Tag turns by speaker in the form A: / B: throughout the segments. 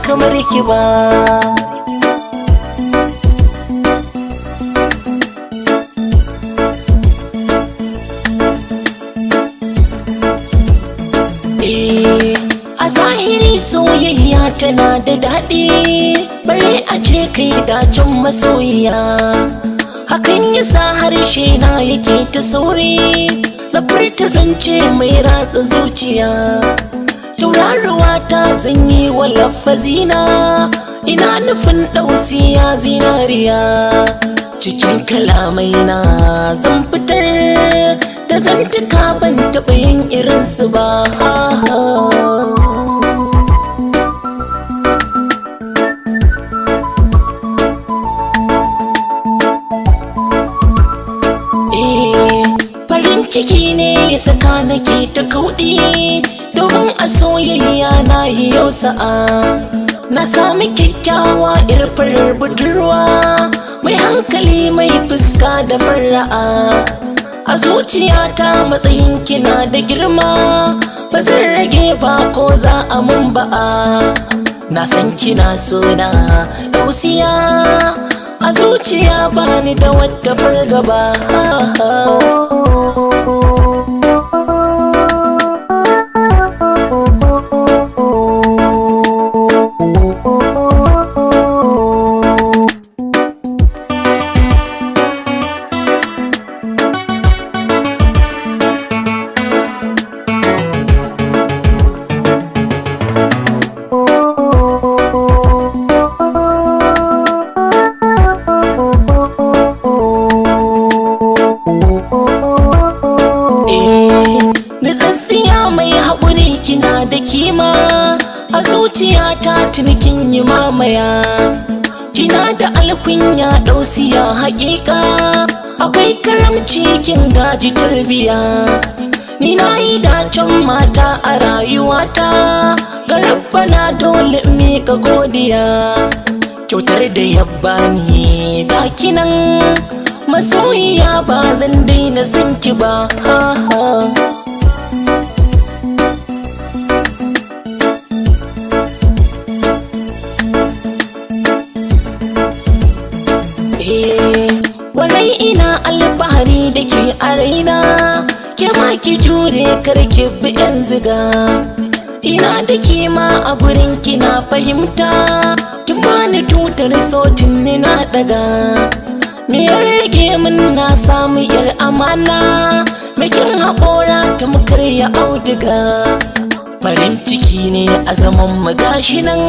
A: kamar ki ba. A zahiri soyayya tana da daɗi, bare a ce kai dacen masoyiya. Hakan yasa harshe na yake ta sauri, zafar ta zance mai ratsa zuciya. Tauraruwa ta zanyi wa lafazina, ina nufin ɗausiya zinariya. Cikin kalamai na zan fitar da zantuka ban taɓa yin irinsu ba. Farin ciki ne ya saka nake ta kauɗi, domin a soyayya na yi yau sa'a. Na sami kyakkyawa farar budurwa, mai hankali mai fuska da fara'a. A zuciyata matsayin kina da girma, ba zan rage ba ko za a mun ba'a. Na san kina sona ɗausiya, a zuciya bani da wata fargaba. Nutsatsiya mai haƙuri kina da kima, a zuciyata tunikin yi mamaya. Kina da alkunya ɗausiya haƙiƙa, akwai karamci kin gaji tarbiya. Ni na yi dacen mata a rayuwata, ga Rabbana dole in miƙa godiya. Kyautar da yabba ni ga kinan, masoyiya ba zan daina son ki ba. Warai ina alfahari da ke a raina, ke ma ki jure karki bi yan ziga. Ina da kima a gurin kina fahimta, kin bani tutar sotin ni na daga. Me ya rage min na samu yar amana, mekin haƙora ta mukar ya auduga. Farin ciki ne a zaman magashi nan,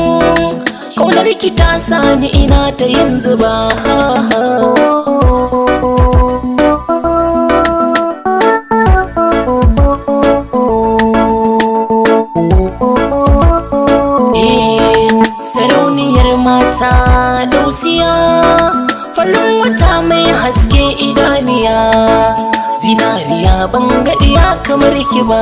A: ƙaunar ki ta sani ina ta yin zuba. Sarauniyar mata ɗausiya, farin wata mai haske idaniya. Zinariya ban gaɗiya kamar ki ba.